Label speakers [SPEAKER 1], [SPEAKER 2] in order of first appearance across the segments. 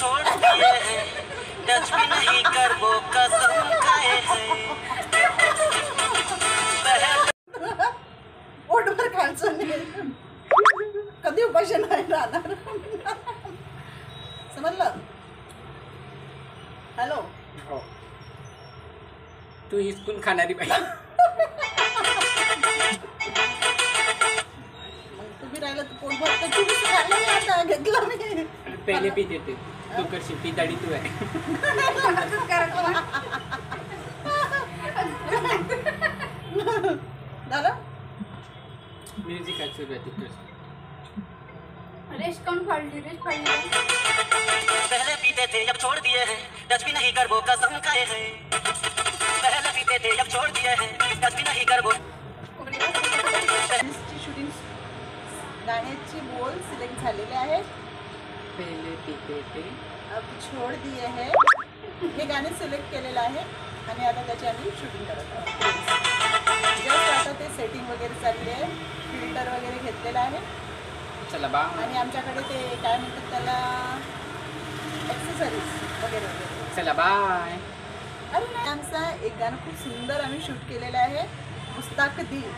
[SPEAKER 1] छोड़ दिए हैं, टच भी नहीं कर वो कसम खाए हैं।
[SPEAKER 2] पोटभर खायचं नाही, कधी उपाशी नाही राहणार. समजलं? हॅलो,
[SPEAKER 3] तू हिसकून खाणारी पाहिजे.
[SPEAKER 2] तुम्ही राहिलं तर पोटभर तर तुम्ही खाल्लं नाही, आता घेतलं मी.
[SPEAKER 3] पहिले पीत येते तू, करशील पिताडी तू आहे.
[SPEAKER 2] झालं?
[SPEAKER 3] म्युझिक आहे सुरुवाती.
[SPEAKER 4] रेस्ट कौन फाड़ी
[SPEAKER 1] पहले पीते थे अब छोड़ दिए हैं, टच भी नहीं कर वो कसम खाए हैं. पहले पीते थे अब छोड़ दिए हैं, टच भी नहीं कर वो.
[SPEAKER 2] शूटिंग गाण्याचे बोल सिलेक्ट झालेले आहेत.
[SPEAKER 3] पहिले पीते थे
[SPEAKER 2] अब छोड़ दिए है, हे गाणे सिलेक्ट केलेलं आहे आणि आता त्याची आम्ही शूटिंग करत आहोत. जस्ट आता ते सेटिंग वगैरे चालली आहे, फिल्टर वगैरे घेतलेलं आहे.
[SPEAKER 3] चला बा.
[SPEAKER 2] आणि आमच्याकडे ते काय म्हणतात त्याला, एक्सेसरीज वगैरे वगैरे.
[SPEAKER 3] चला बाय.
[SPEAKER 2] अरे नाही, आमचा एक गाणं खूप सुंदर आम्ही शूट केलेलं आहे, मुस्ताक दिल.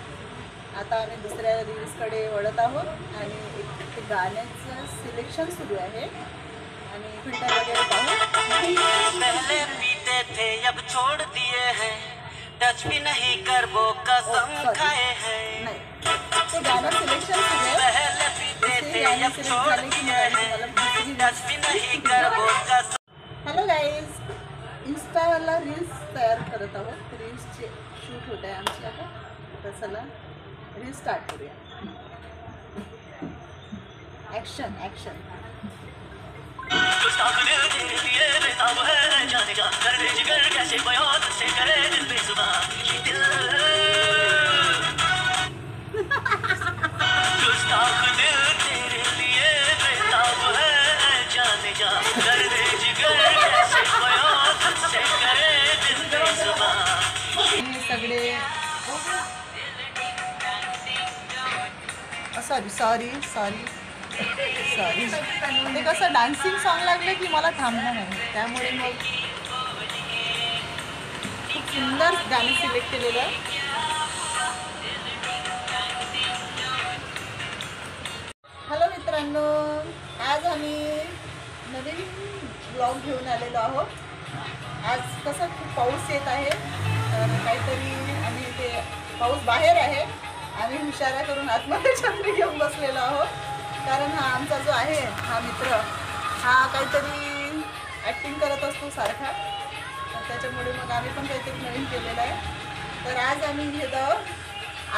[SPEAKER 2] आता आम्ही दुसऱ्या रील्सकडे वळत आहोत आणि एक गाण्याचं सिलेक्शन सुरू आहे आणि फिल्टर वगैरे पाहू.
[SPEAKER 1] पहले पीते थे अब छोड़ दिए हैं, टच भी नहीं कर वो कसम खाए हैं.
[SPEAKER 2] नाही, ते गाणं सिलेक्शन सुरू आहे.
[SPEAKER 1] पहले पीते थे अब छोड़ दिए हैं, टच भी नहीं कर वो कसम.
[SPEAKER 2] हॅलो गाईज, इन्स्टाला रील्स तयार करत आहोत. रील्सचे शूट होत आहे आमची आता. तर चला रील्स स्टार्ट करूया. Action action. सगळे सॉरी ते कसं डान्सिंग सॉन्ग लागलं की मला थांबणं नाही, त्यामुळे मग खूप सुंदर गाणी सिलेक्ट केलेलं आहे. हॅलो मित्रांनो, आज आम्ही नवीन ब्लॉग घेऊन आलेलो आहोत. आज कसं खूप पाऊस येत आहे, तर काहीतरी आम्ही ते पाऊस बाहेर आहे, आम्ही हुशाऱ्या करून आतमध्ये छत्री घेऊन बसलेलो आहोत. कारण हा आमचा जो आहे हा मित्र, हा काहीतरी ॲक्टिंग करत असतो सारखा, तर त्याच्यामुळे मग आम्ही पण काहीतरी नवीन केलेलं आहे. तर आज आम्ही घेत आहोत,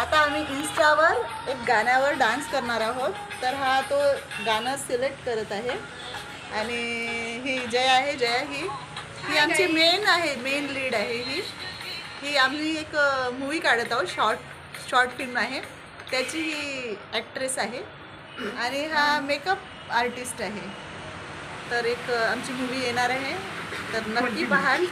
[SPEAKER 2] आता आम्ही इन्स्टावर एक गाण्यावर डान्स करणार आहोत. तर हा तो गाणं सिलेक्ट करत आहे आणि ही जया आहे. जया ही आमची मेन आहे, मेन लीड आहे. ही आम्ही एक मूवी काढत आहोत, शॉर्ट फिल्म आहे, त्याची ही ॲक्ट्रेस आहे आणि हा मेकअप आर्टिस्ट आहे. तर एक आमची मूवी येणार आहे, तर नक्की पाहाल.